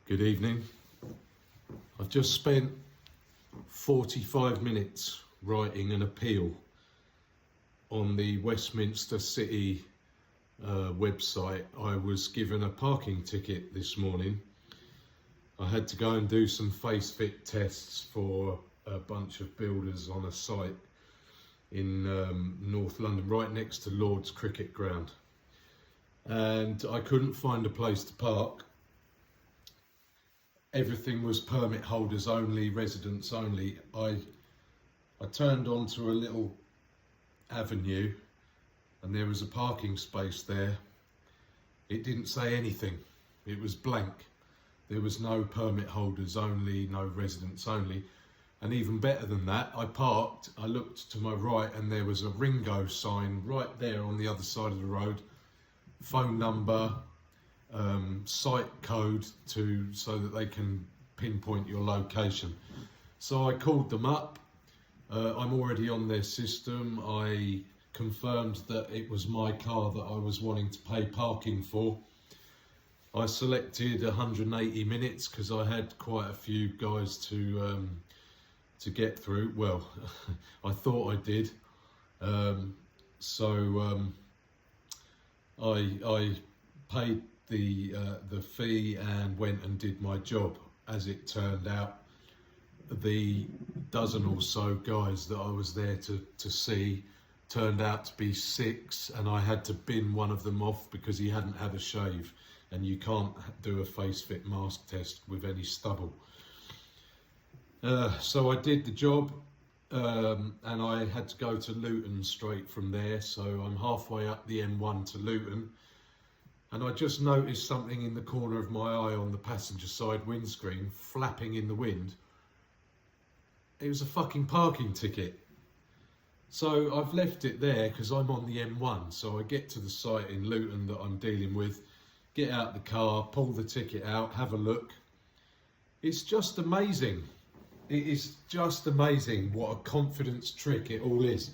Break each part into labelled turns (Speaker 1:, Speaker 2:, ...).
Speaker 1: Good evening. I've just spent 45 minutes writing an appeal on the Westminster City website. I was given a parking ticket this morning. I had to go and do some face fit tests for a bunch of builders on a site in North London, right next to Lord's Cricket Ground. And I couldn't find a place to park. Everything was permit holders only, residents only. I turned onto a little avenue and there was a parking space there. It didn't say anything. It was blank. There was no permit holders only, no residents only. And even better than that, I parked, I looked to my right and there was a Ringo sign right there on the other side of the road. Phone number, site code so that they can pinpoint your location. So I called them up. I'm already on their system. I confirmed that it was my car that I was wanting to pay parking for. I selected 180 minutes because I had quite a few guys to get through. Well, I thought I did. I paid the fee and went and did my job. As it turned out, the dozen or so guys that I was there to see turned out to be 6, and I had to bin one of them off because he hadn't had a shave, and you can't do a face fit mask test with any stubble. So I did the job, and I had to go to Luton straight from there, so I'm halfway up the M1 to Luton. And I just noticed something in the corner of my eye on the passenger side windscreen flapping in the wind. It was a fucking parking ticket. So I've left it there because I'm on the M1. So I get to the site in Luton that I'm dealing with, get out the car, pull the ticket out, have a look. It's just amazing. It is just amazing what a confidence trick it all is.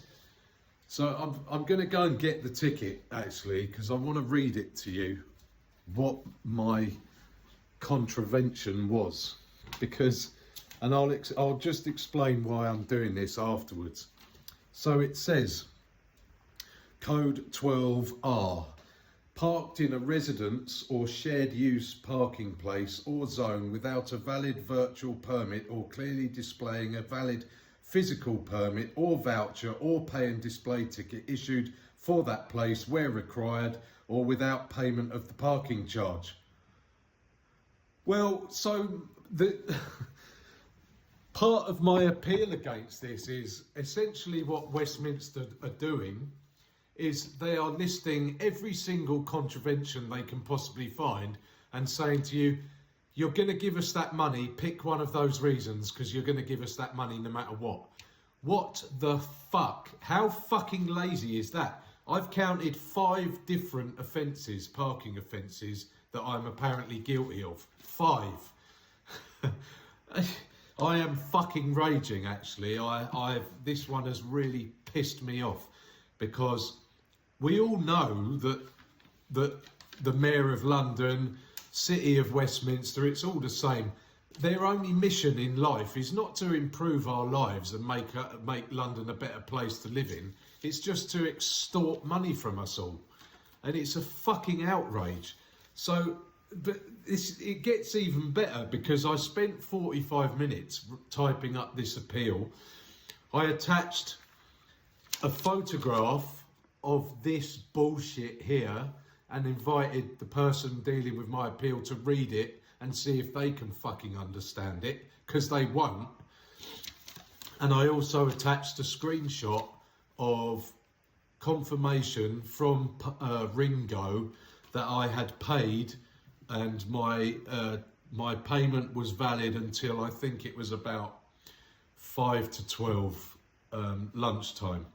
Speaker 1: So I'm going to go and get the ticket actually, because I want to read it to you what my contravention was, and I'll just explain why I'm doing this afterwards. So it says, code 12R, parked in a residence or shared use parking place or zone without a valid virtual permit or clearly displaying a valid physical permit or voucher or pay and display ticket issued for that place where required or without payment of the parking charge. Well, so the part of my appeal against this is essentially what Westminster are doing is they are listing every single contravention they can possibly find and saying to you, you're going to give us that money, pick one of those reasons because you're going to give us that money no matter what. What the fuck? How fucking lazy is that? I've counted 5 different offences, parking offences, that I'm apparently guilty of. 5. I am fucking raging actually. This one has really pissed me off because we all know that the Mayor of London, City of Westminster, it's all the same. Their only mission in life is not to improve our lives and make London a better place to live in. It's just to extort money from us all. And it's a fucking outrage. So, but it gets even better because I spent 45 minutes typing up this appeal. I attached a photograph of this bullshit here and invited the person dealing with my appeal to read it and see if they can fucking understand it, because they won't. And I also attached a screenshot of confirmation from Ringo that I had paid and my payment was valid until I think it was about 5 to 12 lunchtime.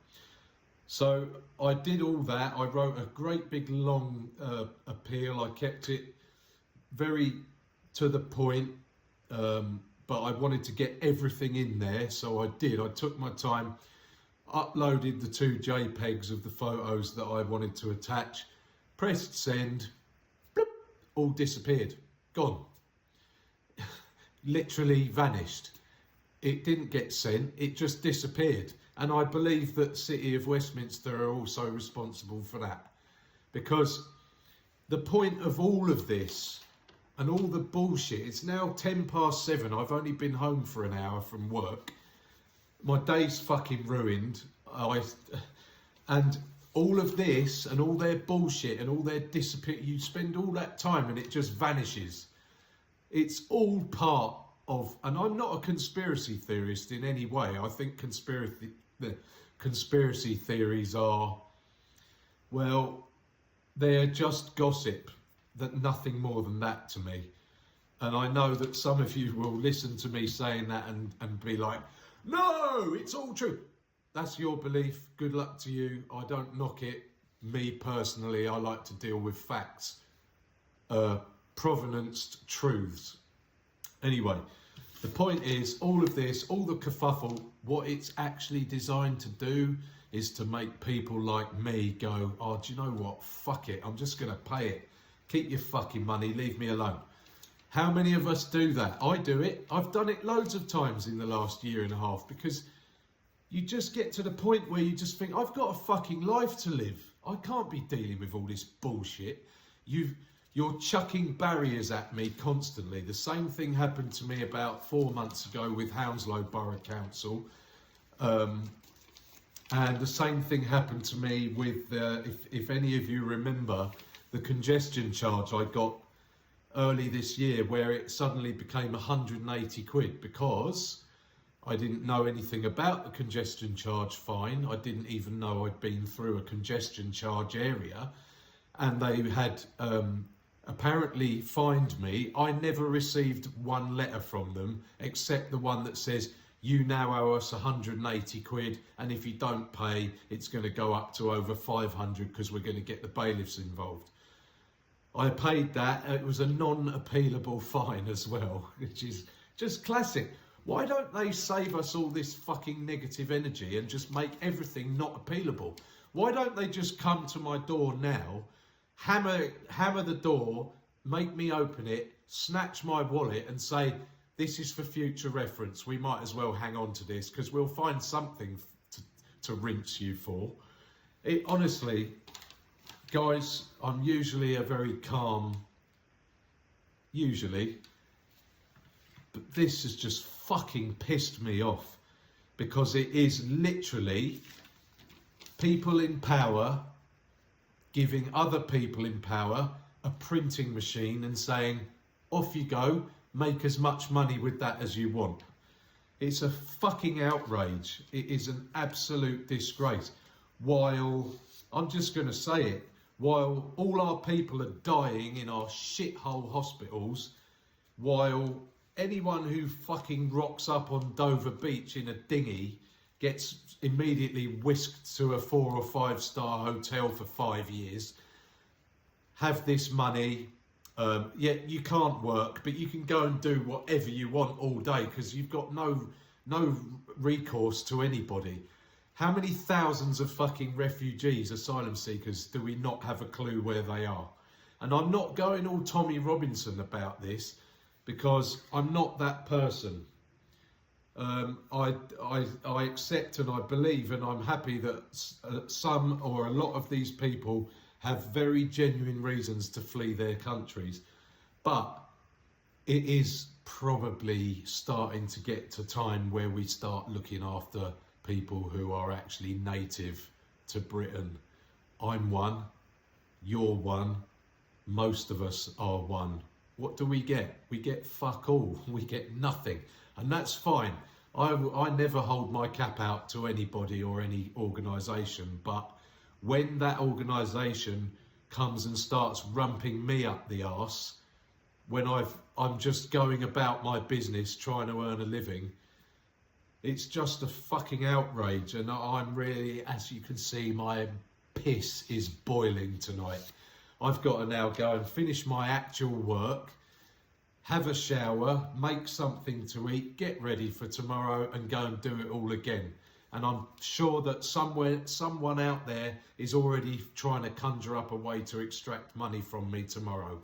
Speaker 1: So I did all that. I wrote a great big long appeal. I kept it very to the point, but I wanted to get everything in there. So I did. I took my time, uploaded the 2 JPEGs of the photos that I wanted to attach, pressed send, bloop, all disappeared, gone. literally vanished. It didn't get sent, it just disappeared. And I believe that the City of Westminster are also responsible for that. Because the point of all of this and all the bullshit, it's now 7:10. I've only been home for an hour from work. My day's fucking ruined. And all of this and all their bullshit and all their disappear, you spend all that time and it just vanishes. It's all part of, and I'm not a conspiracy theorist in any way. I think the conspiracy theories are, well, they're just gossip, that nothing more than that to me. And I know that some of you will listen to me saying that and be like, no, it's all true. That's your belief. Good luck to you. I don't knock it. Me personally, I like to deal with facts, provenanced truths. Anyway, the point is, all of this, all the kerfuffle, what it's actually designed to do is to make people like me go, oh, do you know what? Fuck it. I'm just going to pay it. Keep your fucking money. Leave me alone. How many of us do that? I do it. I've done it loads of times in the last year and a half, because you just get to the point where you just think, I've got a fucking life to live. I can't be dealing with all this bullshit. You're chucking barriers at me constantly. The same thing happened to me about 4 months ago with Hounslow Borough Council. And the same thing happened to me with, if any of you remember, the congestion charge I got early this year, where it suddenly became 180 quid because I didn't know anything about the congestion charge fine. I didn't even know I'd been through a congestion charge area, and they had apparently fined me. I never received one letter from them except the one that says, you now owe us 180 quid, and if you don't pay, it's going to go up to over 500 because we're going to get the bailiffs involved. I paid that. It was a non-appealable fine as well, which is just classic. Why don't they save us all this fucking negative energy and just make everything not appealable? Why don't they just come to my door now, hammer the door, make me open it, snatch my wallet and say, this is for future reference. We might as well hang on to this because we'll find something to rinse you for. Honestly, guys, I'm usually a very calm, but this has just fucking pissed me off, because it is literally people in power giving other people in power a printing machine and saying, off you go, make as much money with that as you want. It's a fucking outrage. It is an absolute disgrace. While, I'm just going to say it, while all our people are dying in our shithole hospitals, while anyone who fucking rocks up on Dover Beach in a dinghy gets immediately whisked to a 4 or 5 star hotel for 5 years, have this money, yet you can't work, but you can go and do whatever you want all day because you've got no recourse to anybody. How many thousands of fucking refugees, asylum seekers, do we not have a clue where they are? And I'm not going all Tommy Robinson about this, because I'm not that person. I accept and I believe and I'm happy that some or a lot of these people have very genuine reasons to flee their countries. But it is probably starting to get to time where we start looking after people who are actually native to Britain. I'm one, you're one, most of us are one. What do we get? We get fuck all. We get nothing. And that's fine. I never hold my cap out to anybody or any organisation, but when that organisation comes and starts rumping me up the arse, when I'm just going about my business trying to earn a living, it's just a fucking outrage. And I'm really, as you can see, my piss is boiling tonight. I've got to now go and finish my actual work, have a shower, make something to eat, get ready for tomorrow and go and do it all again. And I'm sure that someone out there is already trying to conjure up a way to extract money from me tomorrow.